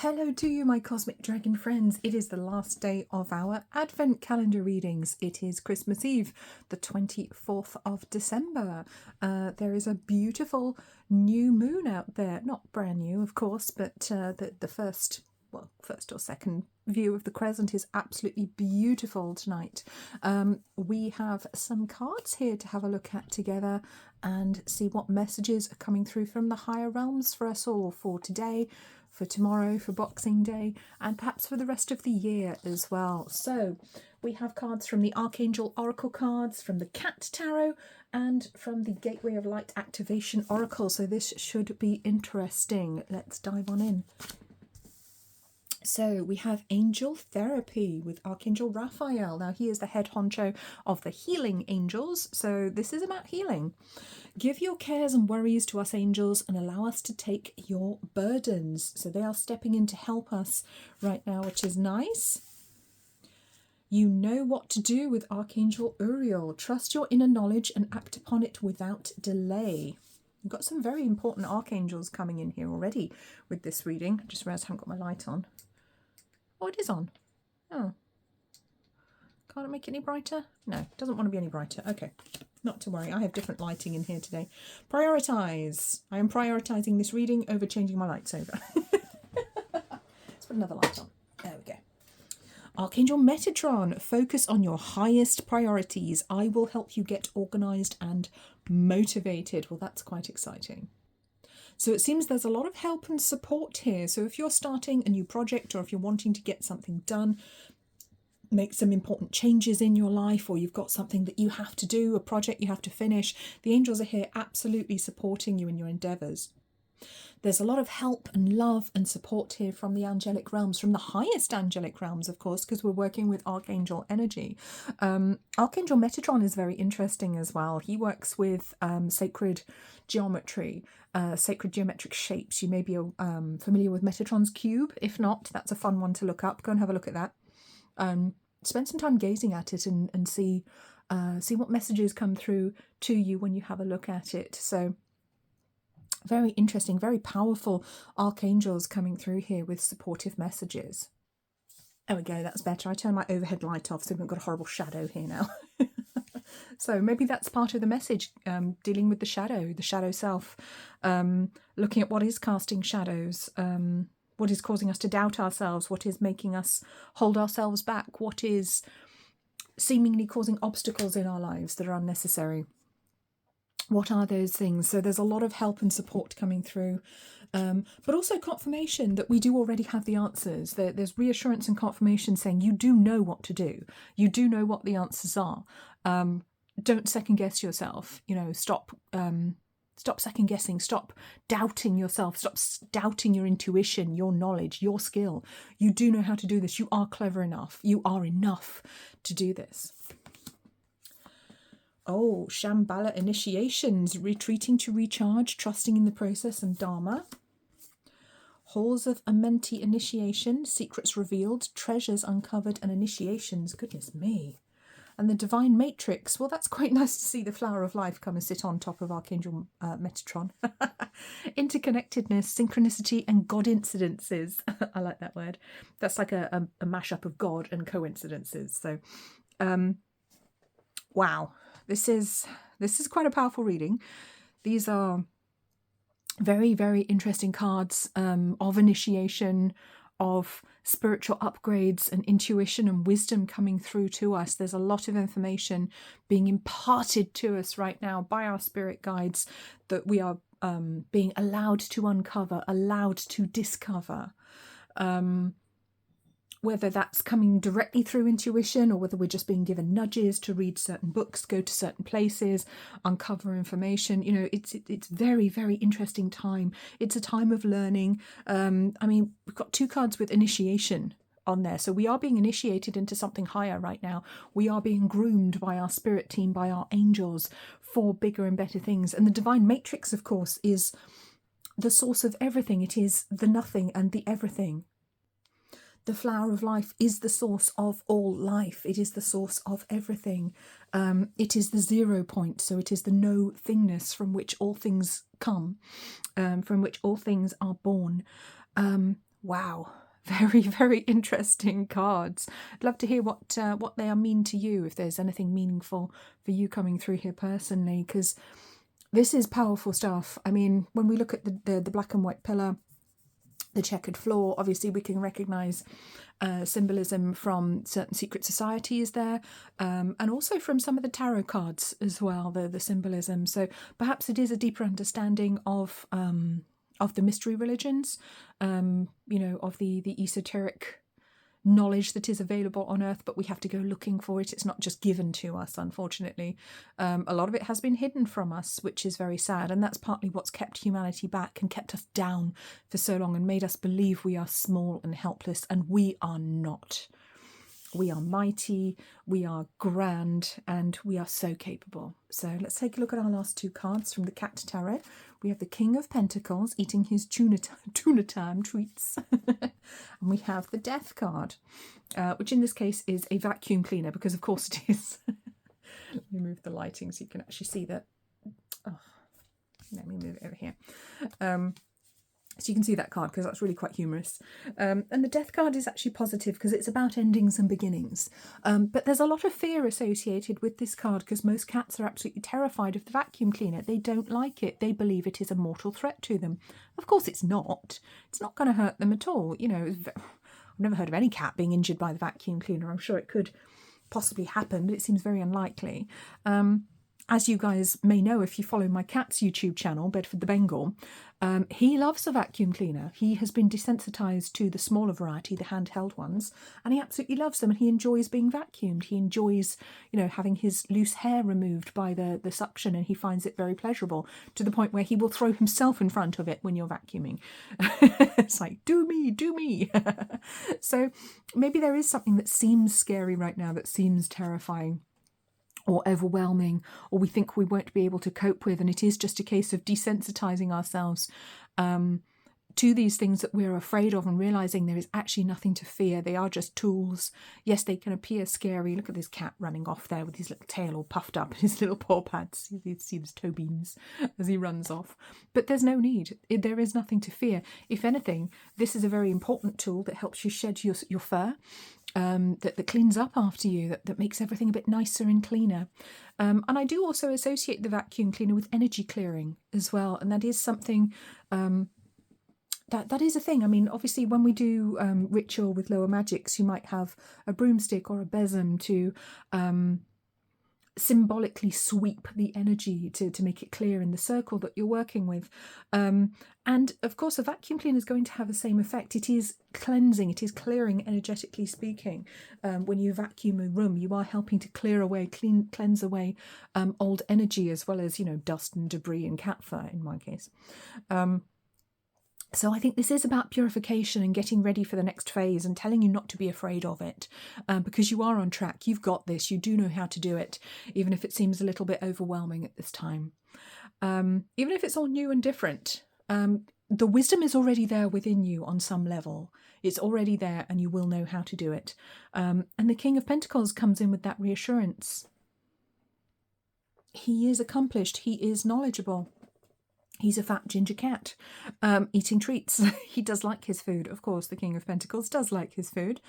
Hello to you, my cosmic dragon friends. It is the last day of our Advent calendar readings. It is Christmas Eve, the 24th of December. There is a beautiful new moon out there. Not brand new, of course, but the first or second view of the crescent is absolutely beautiful tonight. We have some cards here to have a look at together and see what messages are coming through from the higher realms for us all for today, for tomorrow, for Boxing Day, and perhaps for the rest of the year as well. So we have cards from the Archangel Oracle cards, from the Cat Tarot, and from the Gateway of Light Activation Oracle. So this should be interesting. Let's dive on in. So we have Angel Therapy with Archangel Raphael. Now he is the head honcho of the healing angels. So this is about healing. Give your cares and worries to us angels and allow us to take your burdens. So they are stepping in to help us right now, which is nice. You know what to do with Archangel Uriel. Trust your inner knowledge and act upon it without delay. We've got some very important archangels coming in here already with this reading. I just realised I haven't got my light on. Oh, it is on. Oh. Can't it make it any brighter? No, it doesn't want to be any brighter. Okay, not to worry. I have different lighting in here today. Prioritise. I am prioritising this reading over changing my lights over. Let's put another light on. There we go. Archangel Metatron. Focus on your highest priorities. I will help you get organised and motivated. Well, that's quite exciting. So it seems there's a lot of help and support here. So if you're starting a new project or if you're wanting to get something done, make some important changes in your life, or you've got something that you have to do, a project you have to finish, the angels are here absolutely supporting you in your endeavours. There's a lot of help and love and support here from the angelic realms, from the highest angelic realms, of course, because we're working with Archangel energy. Archangel Metatron is very interesting as well. He works with sacred geometry, sacred geometric shapes. You may be familiar with Metatron's cube. If not, that's a fun one to look up. Go and have a look at that. Spend some time gazing at it and see what messages come through to you when you have a look at it. So very interesting, very powerful archangels coming through here with supportive messages. There we go, that's better. I turned my overhead light off, so we've got a horrible shadow here now. So maybe that's part of the message, dealing with the shadow self, looking at what is casting shadows, what is causing us to doubt ourselves, what is making us hold ourselves back, what is seemingly causing obstacles in our lives that are unnecessary. What are those things? So there's a lot of help and support coming through, but also confirmation that we do already have the answers. There's reassurance and confirmation saying you do know what to do. You do know what the answers are. Don't second guess yourself. You know, stop second guessing. Stop doubting yourself. Stop doubting your intuition, your knowledge, your skill. You do know how to do this. You are clever enough. You are enough to do this. Oh, Shambhala initiations, retreating to recharge, trusting in the process and Dharma. Halls of Amenti initiation, secrets revealed, treasures uncovered and initiations. Goodness me. And the Divine Matrix. Well, that's quite nice to see the Flower of Life come and sit on top of Archangel Metatron. Interconnectedness, synchronicity and God incidences. I like that word. That's like a mashup of God and coincidences. So, wow. This is quite a powerful reading. These are very, very interesting cards of initiation, of spiritual upgrades and intuition and wisdom coming through to us. There's a lot of information being imparted to us right now by our spirit guides that we are being allowed to uncover, allowed to discover. Whether that's coming directly through intuition or whether we're just being given nudges to read certain books, go to certain places, uncover information. You know, it's very, very interesting time. It's a time of learning. I mean, we've got two cards with initiation on there. So we are being initiated into something higher right now. We are being groomed by our spirit team, by our angels for bigger and better things. And the Divine Matrix, of course, is the source of everything. It is the nothing and the everything. The Flower of Life is the source of all life. It is the source of everything. It is the 0 point, so it is the no thingness from which all things come, from which all things are born. Wow. Very, very interesting cards. I'd love to hear what they are mean to you, if there's anything meaningful for you coming through here personally, because this is powerful stuff. I mean, when we look at the black and white pillar, the checkered floor, obviously we can recognise symbolism from certain secret societies there, and also from some of the tarot cards as well, the symbolism. So perhaps it is a deeper understanding of the mystery religions, you know, of the esoteric knowledge that is available on Earth, but we have to go looking for it. It's not just given to us, unfortunately. A lot of it has been hidden from us, which is very sad, and that's partly what's kept humanity back and kept us down for so long and made us believe we are small and helpless, and we are not. We are mighty, we are grand, and we are so capable. So let's take a look at our last two cards from the Cat Tarot. We have the King of Pentacles eating his tuna time treats. And we have the Death card, which in this case is a vacuum cleaner, because of course it is. Let me move the lighting so you can actually see that. Oh, let me move it over here. So you can see that card, because that's really quite humorous. And the Death card is actually positive because it's about endings and beginnings. But there's a lot of fear associated with this card, because most cats are absolutely terrified of the vacuum cleaner. They don't like it. They believe it is a mortal threat to them. Of course it's not. It's not going to hurt them at all. You know, I've never heard of any cat being injured by the vacuum cleaner. I'm sure it could possibly happen, but it seems very unlikely. As you guys may know, if you follow my cat's YouTube channel, Bedford the Bengal, he loves a vacuum cleaner. He has been desensitized to the smaller variety, the handheld ones, and he absolutely loves them, and he enjoys being vacuumed. He enjoys, you know, having his loose hair removed by the suction, and he finds it very pleasurable, to the point where he will throw himself in front of it when you're vacuuming. It's like, do me, do me. So maybe there is something that seems scary right now, that seems terrifying or overwhelming, or we think we won't be able to cope with, and it is just a case of desensitizing ourselves to these things that we're afraid of, and realizing there is actually nothing to fear. They are just tools. Yes, they can appear scary. Look at this cat running off there with his little tail all puffed up and his little paw pads. You see his toe beams as he runs off. But there's no need. There is nothing to fear. If anything, this is a very important tool that helps you shed your fur, that cleans up after you, that makes everything a bit nicer and cleaner. And I do also associate the vacuum cleaner with energy clearing as well. And that is something... That is a thing. I mean, obviously, when we do ritual with lower magics, you might have a broomstick or a besom to symbolically sweep the energy to make it clear in the circle that you're working with. And of course, a vacuum cleaner is going to have the same effect. It is cleansing, it is clearing, energetically speaking. When you vacuum a room, you are helping to clear away, cleanse away old energy, as well as, you know, dust and debris and cat fur in my case. So I think this is about purification and getting ready for the next phase, and telling you not to be afraid of it, because you are on track. You've got this. You do know how to do it, even if it seems a little bit overwhelming at this time. Even if it's all new and different, the wisdom is already there within you on some level. It's already there, and you will know how to do it. And the King of Pentacles comes in with that reassurance. He is accomplished. He is knowledgeable. He's a fat ginger cat eating treats. He does like his food. Of course, the King of Pentacles does like his food.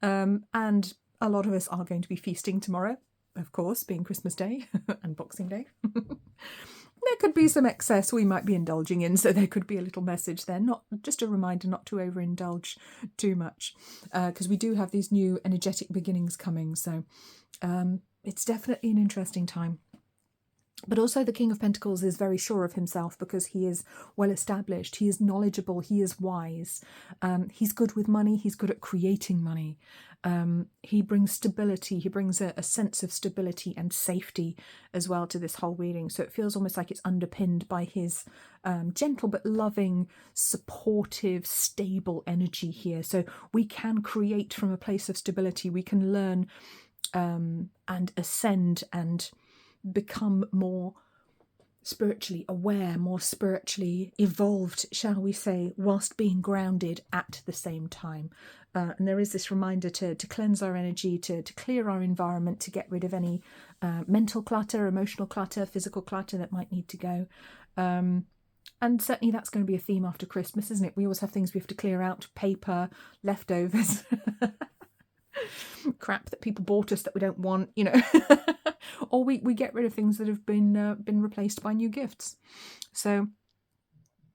And a lot of us are going to be feasting tomorrow, of course, being Christmas Day and Boxing Day. There could be some excess we might be indulging in, so there could be a little message there. Not just a reminder not to overindulge too much, because we do have these new energetic beginnings coming. So it's definitely an interesting time. But also the King of Pentacles is very sure of himself, because he is well established, he is knowledgeable, he is wise, he's good with money, he's good at creating money. He brings stability, he brings a sense of stability and safety as well to this whole reading. So it feels almost like it's underpinned by his gentle but loving, supportive, stable energy here. So we can create from a place of stability, we can learn and ascend and become more spiritually aware, more spiritually evolved, shall we say, whilst being grounded at the same time. And there is this reminder to cleanse our energy, to clear our environment, to get rid of any mental clutter, emotional clutter, physical clutter that might need to go. And certainly that's going to be a theme after Christmas, isn't it? We always have things we have to clear out, paper, leftovers, crap that people bought us that we don't want, you know. Or we get rid of things that have been replaced by new gifts. So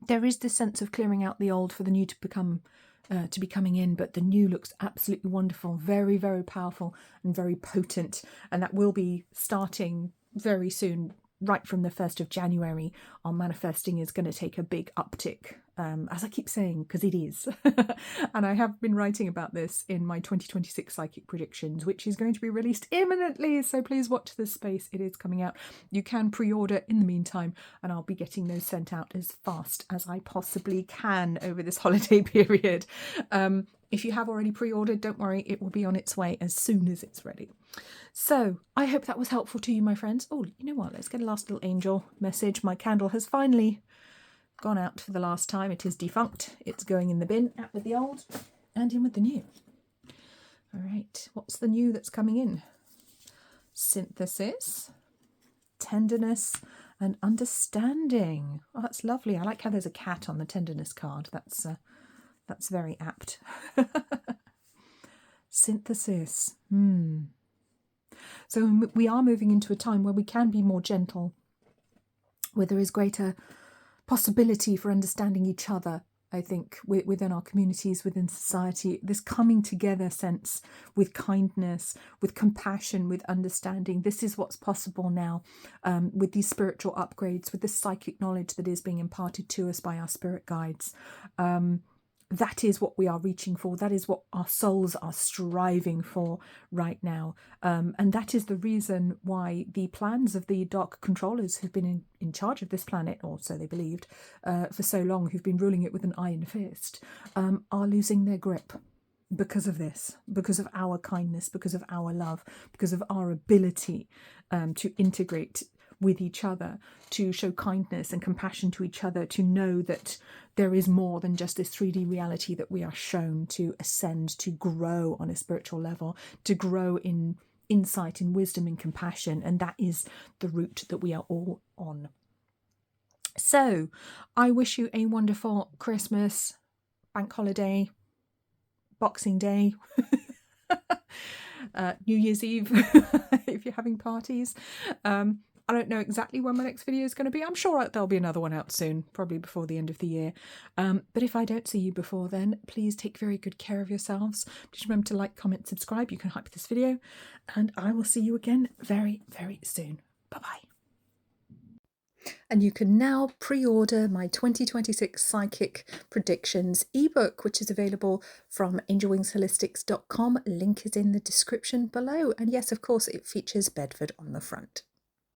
there is this sense of clearing out the old for the new to be coming in, but the new looks absolutely wonderful, very, very powerful and very potent, and that will be starting very soon. Right from the 1st of January, our manifesting is going to take a big uptick, as I keep saying, because it is. And I have been writing about this in my 2026 Psychic Predictions, which is going to be released imminently, so please watch this space. It is coming out. You can pre-order in the meantime, and I'll be getting those sent out as fast as I possibly can over this holiday period. If you have already pre-ordered, don't worry, it will be on its way as soon as it's ready. So I hope that was helpful to you, my friends. Oh, you know what? Let's get a last little angel message. My candle has finally gone out for the last time. It is defunct. It's going in the bin, out with the old and in with the new. All right, what's the new that's coming in? Synthesis, tenderness, and understanding. Oh, that's lovely. I like how there's a cat on the tenderness card. That's very apt. Synthesis. So we are moving into a time where we can be more gentle, where there is greater possibility for understanding each other, I think, within our communities, within society. This coming together sense with kindness, with compassion, with understanding. This is what's possible now with these spiritual upgrades, with the psychic knowledge that is being imparted to us by our spirit guides. That is what we are reaching for. That is what our souls are striving for right now. And that is the reason why the plans of the dark controllers who've been in charge of this planet, or so they believed, for so long, who've been ruling it with an iron fist, are losing their grip because of this, because of our kindness, because of our love, because of our ability to integrate with each other, to show kindness and compassion to each other, to know that there is more than just this 3D reality that we are shown, to ascend, to grow on a spiritual level, to grow in insight, in wisdom, in compassion. And that is the route that we are all on. So I wish you a wonderful Christmas, bank holiday, Boxing Day, New Year's Eve, if you're having parties. I don't know exactly when my next video is going to be. I'm sure there'll be another one out soon, probably before the end of the year. But if I don't see you before then, please take very good care of yourselves. Please remember to like, comment, subscribe. You can hype this video. And I will see you again very, very soon. Bye-bye. And you can now pre-order my 2026 Psychic Predictions ebook, which is available from angelwingsholistics.com. Link is in the description below. And yes, of course, it features Bedford on the front.